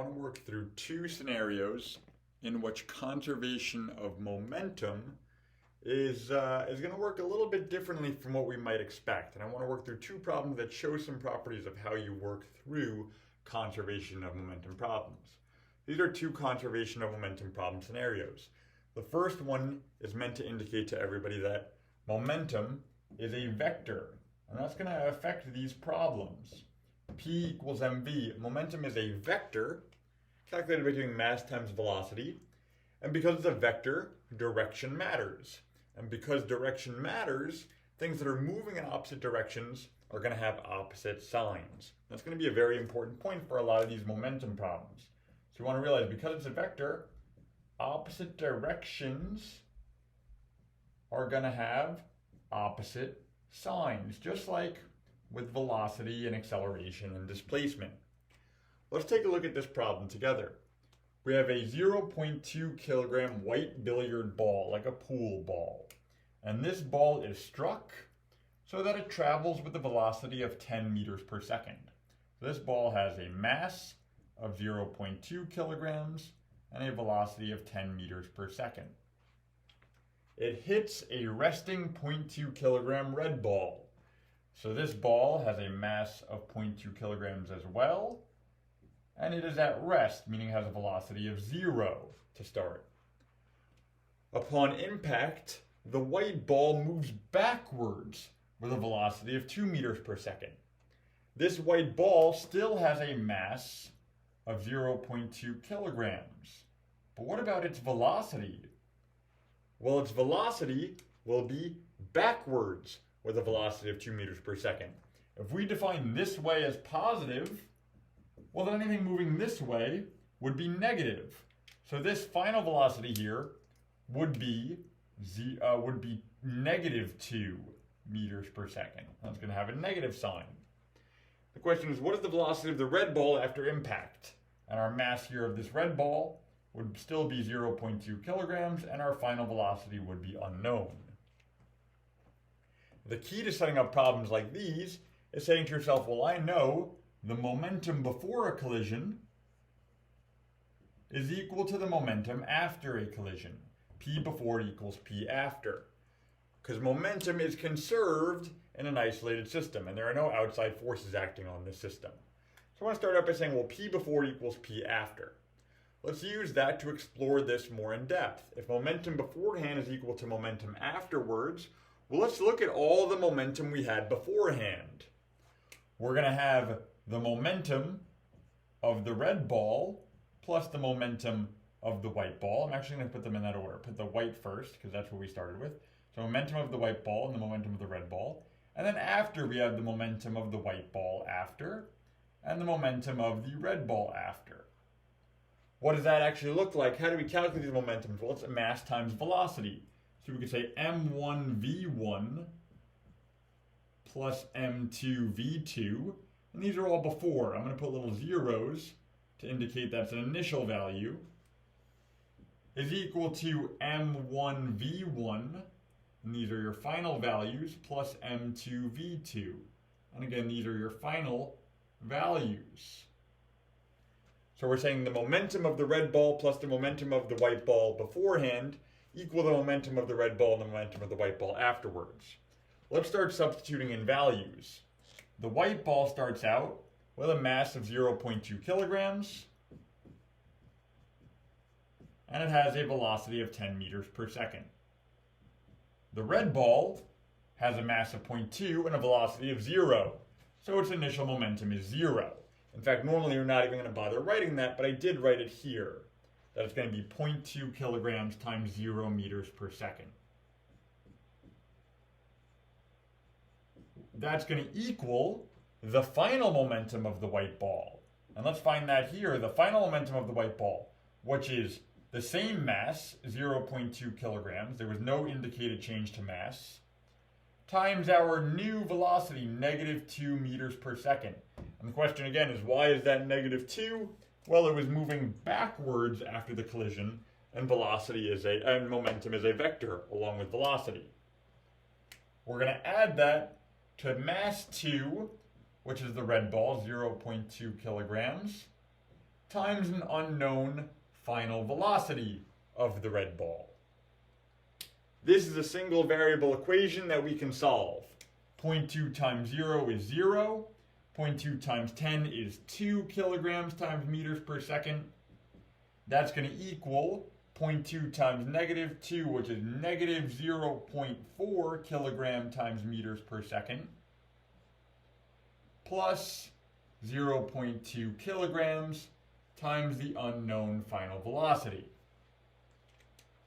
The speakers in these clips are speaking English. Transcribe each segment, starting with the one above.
want to work through two scenarios in which conservation of momentum is going to work a little bit differently from what we might expect. And I want to work through two problems that show some properties of how you work through conservation of momentum problems. These are two conservation of momentum problem scenarios. The first one is meant to indicate to everybody that momentum is a vector, and that's going to affect these problems. P equals mv. Momentum is a vector calculated by doing mass times velocity, and because it's a vector, direction matters. And because direction matters, things that are moving in opposite directions are going to have opposite signs. That's going to be a very important point for a lot of these momentum problems. So you want to realize, because it's a vector, opposite directions are going to have opposite signs, just like with velocity and acceleration and displacement. Let's take a look at this problem together. We have a 0.2 kilogram white billiard ball, like a pool ball. And this ball is struck so that it travels with a velocity of 10 meters per second. So this ball has a mass of 0.2 kilograms and a velocity of 10 meters per second. It hits a resting 0.2 kilogram red ball. So this ball has a mass of 0.2 kilograms as well, and it is at rest, meaning it has a velocity of 0 to start. Upon impact, the white ball moves backwards with a velocity of 2 meters per second. This white ball still has a mass of 0.2 kilograms. But what about its velocity? Well, its velocity will be backwards with a velocity of 2 meters per second. If we define this way as positive, well, then anything moving this way would be negative. So this final velocity here would be negative 2 meters per second. That's going to have a negative sign. The question is, what is the velocity of the red ball after impact? And our mass here of this red ball would still be 0.2 kilograms, and our final velocity would be unknown. The key to setting up problems like these is saying to yourself, well, I know the momentum before a collision is equal to the momentum after a collision. P before equals P after. Because momentum is conserved in an isolated system, and there are no outside forces acting on this system. So I want to start out by saying, well, P before equals P after. Let's use that to explore this more in depth. If momentum beforehand is equal to momentum afterwards, well, let's look at all the momentum we had beforehand. We're going to have the momentum of the red ball plus the momentum of the white ball. I'm actually going to put them in that order. Put the white first, because that's what we started with. So momentum of the white ball and the momentum of the red ball. And then after, we have the momentum of the white ball after and the momentum of the red ball after. What does that actually look like? How do we calculate these momentums? Well, it's mass times velocity. So we could say m1v1 plus m2v2. And these are all before. I'm going to put little zeros to indicate that's an initial value, is equal to m1v1, and these are your final values, plus m2v2. And again, these are your final values. So we're saying the momentum of the red ball plus the momentum of the white ball beforehand equal the momentum of the red ball and the momentum of the white ball afterwards. Let's start substituting in values. The white ball starts out with a mass of 0.2 kilograms, and it has a velocity of 10 meters per second. The red ball has a mass of 0.2 and a velocity of 0, so its initial momentum is 0. In fact, normally you're not even going to bother writing that, but I did write it here, that it's going to be 0.2 kilograms times 0 meters per second. That's going to equal the final momentum of the white ball. And let's find that here, the final momentum of the white ball, which is the same mass, 0.2 kilograms, there was no indicated change to mass, times our new velocity, negative 2 meters per second. And the question again is, why is that negative 2? Well, it was moving backwards after the collision, and momentum is a vector along with velocity. We're going to add that to mass 2, which is the red ball, 0.2 kilograms, times an unknown final velocity of the red ball. This is a single variable equation that we can solve. 0.2 times 0 is 0. 0.2 times 10 is 2 kilograms times meters per second. That's going to equal 0.2 times negative 2, which is negative 0.4 kilogram times meters per second, plus 0.2 kilograms times the unknown final velocity.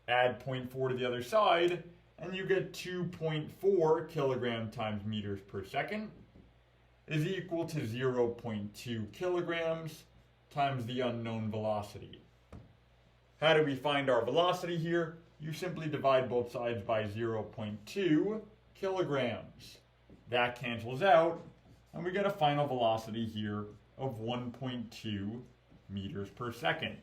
Add 0.4 to the other side, and you get 2.4 kilogram times meters per second is equal to 0.2 kilograms times the unknown velocity. How do we find our velocity here? You simply divide both sides by 0.2 kilograms. That cancels out, and we get a final velocity here of 1.2 meters per second.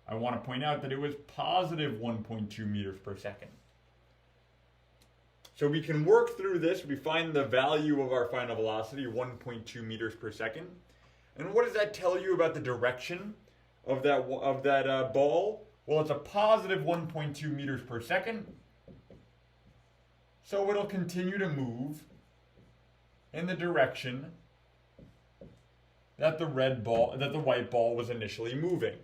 I want to point out that it was positive 1.2 meters per second. So we can work through this. We find the value of our final velocity, 1.2 meters per second. And what does that tell you about the direction of that ball? Well, it's a positive 1.2 meters per second. So it'll continue to move in the direction that the white ball was initially moving.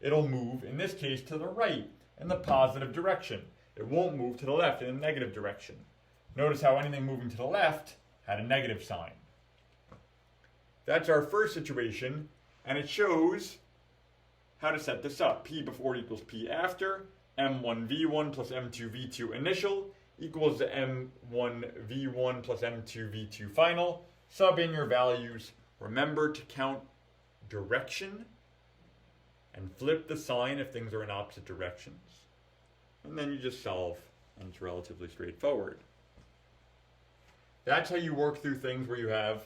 It'll move, in this case, to the right in the positive direction. It won't move to the left in the negative direction. Notice how anything moving to the left had a negative sign. That's our first situation, and it shows how to set this up. P before equals P after, M1V1 plus M2V2 initial equals the M1V1 plus M2V2 final. Sub in your values. Remember to count direction and flip the sign if things are in opposite directions. And then you just solve, and it's relatively straightforward. That's how you work through things where you have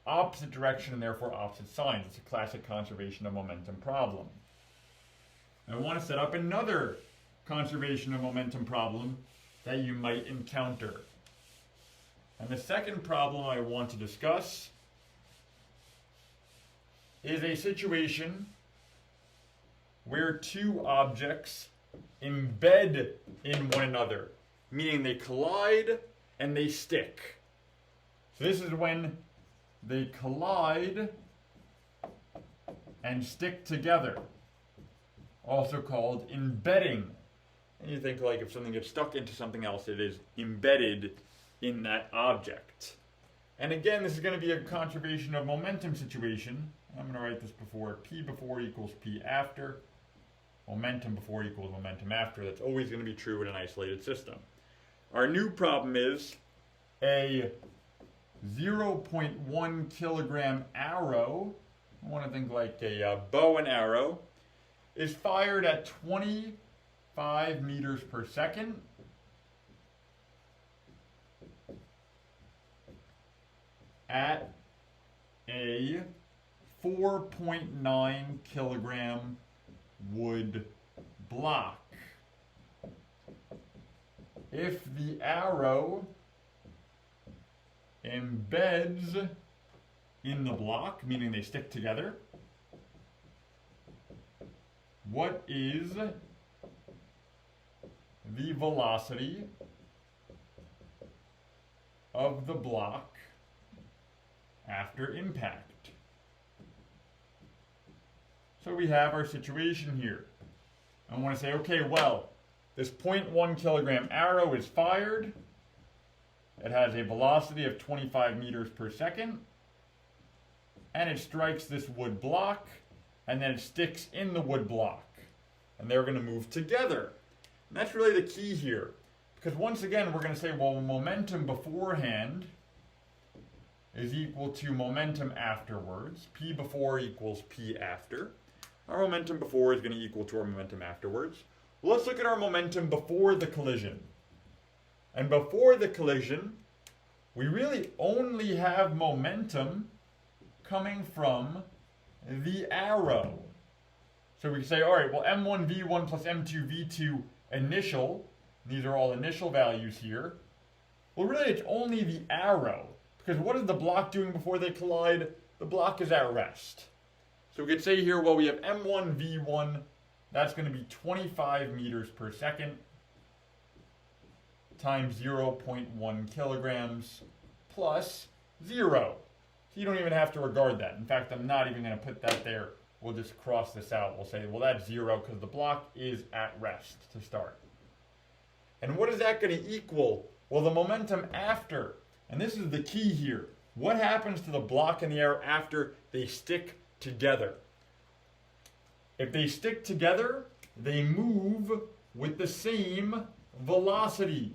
opposite direction and therefore opposite signs. It's a classic conservation of momentum problem. I want to set up another conservation of momentum problem that you might encounter. And the second problem I want to discuss is a situation where two objects embed in one another, meaning they collide and they stick. So this is when they collide and stick together, also called embedding. And you think like if something gets stuck into something else, it is embedded in that object. And again, this is going to be a conservation of momentum situation. I'm going to write this before. P before equals P after. Momentum before equals momentum after. That's always going to be true in an isolated system. Our new problem is a 0.1 kilogram arrow, I want to think like a bow and arrow, is fired at 25 meters per second at a 4.9 kilogram wood block. If the arrow embeds in the block, meaning they stick together, what is the velocity of the block after impact? So we have our situation here. I want to say, okay, well, this 0.1 kilogram arrow is fired. It has a velocity of 25 meters per second. And it strikes this wood block, and then it sticks in the wood block. And they're going to move together. And that's really the key here. Because once again, we're going to say, well, momentum beforehand is equal to momentum afterwards. P before equals P after. Our momentum before is going to equal to our momentum afterwards. Well, let's look at our momentum before the collision. And before the collision, we really only have momentum coming from the arrow. So we can say, all right, well, M1V1 plus M2V2 initial, these are all initial values here. Well, really, it's only the arrow. Because what is the block doing before they collide? The block is at rest. So we could say here, well, we have m1 v1, that's going to be 25 meters per second times 0.1 kilograms plus 0. So you don't even have to regard that. In fact, I'm not even going to put that there. We'll just cross this out. We'll say, well, that's 0 because the block is at rest to start. And what is that going to equal? Well, the momentum after. And this is the key here. What happens to the block and the arrow after they stick together? If they stick together, they move with the same velocity.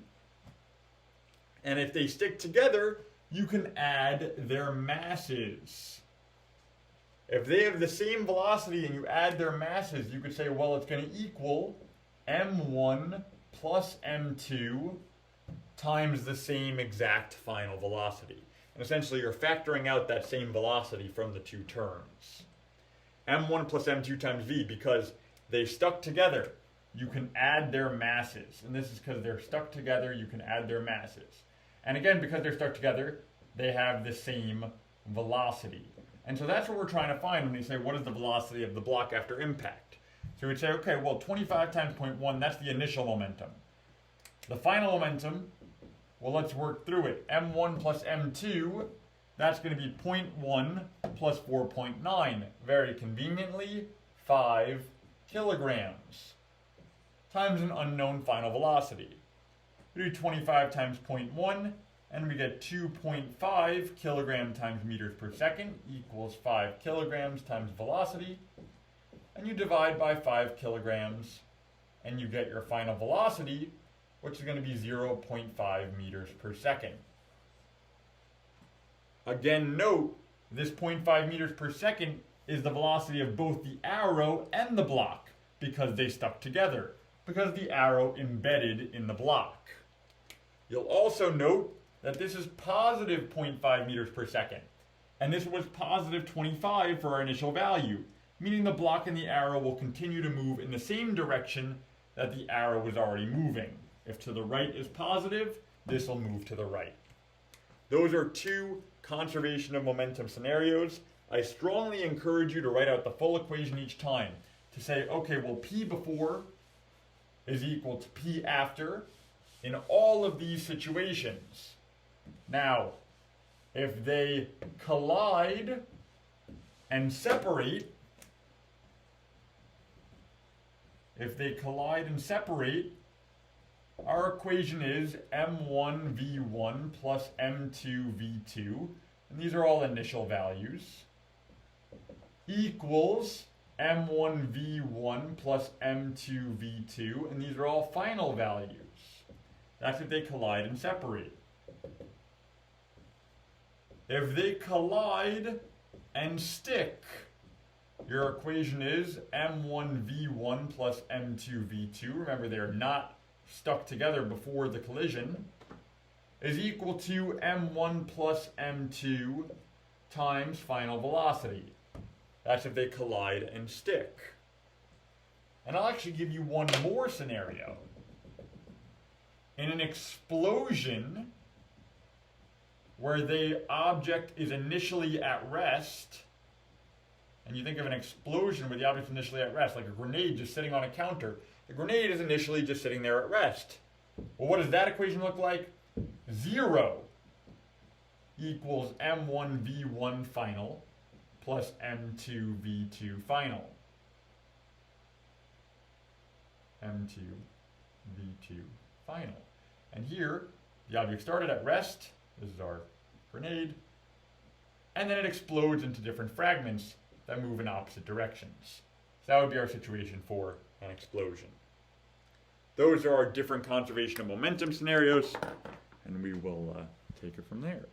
And if they stick together, you can add their masses. If they have the same velocity and you add their masses, you could say, well, it's going to equal m1 plus m2 times the same exact final velocity. And essentially, you're factoring out that same velocity from the two terms. m1 plus m2 times v, because they stuck together, you can add their masses. And this is because they're stuck together, you can add their masses. And again, because they're stuck together, they have the same velocity. And so that's what we're trying to find when we say, what is the velocity of the block after impact? So we'd say, okay, well, 25 times 0.1, that's the initial momentum. The final momentum, well, let's work through it. m1 plus m2, that's going to be 0.1 plus 4.9. Very conveniently, 5 kilograms times an unknown final velocity. We do 25 times 0.1, and we get 2.5 kilogram times meters per second equals 5 kilograms times velocity. And you divide by 5 kilograms, and you get your final velocity, which is going to be 0.5 meters per second. Again, note, this 0.5 meters per second is the velocity of both the arrow and the block, because they stuck together, because the arrow embedded in the block. You'll also note that this is positive 0.5 meters per second, and this was positive 25 for our initial value, meaning the block and the arrow will continue to move in the same direction that the arrow was already moving. If to the right is positive, this will move to the right. Those are two conservation of momentum scenarios. I strongly encourage you to write out the full equation each time to say, okay, well, P before is equal to P after in all of these situations. Now, if they collide and separate, our equation is m1 v1 plus m2 v2, and these are all initial values, equals m1 v1 plus m2 v2, and these are all final values. That's if they collide and separate. If they collide and stick, your equation is m1 v1 plus m2 v2. Remember, they're not stuck together before the collision, is equal to m1 plus m2 times final velocity. That's if they collide and stick. And I'll actually give you one more scenario. In an explosion where the object is initially at rest, and you think of an explosion where the object is initially at rest, like a grenade just sitting on a counter. The grenade is initially just sitting there at rest. Well, what does that equation look like? 0 equals m1 v1 final plus m2 v2 final. m2 v2 final. And here, the object started at rest. This is our grenade. And then it explodes into different fragments that move in opposite directions. So that would be our situation for an explosion. Those are our different conservation of momentum scenarios, and we will take it from there.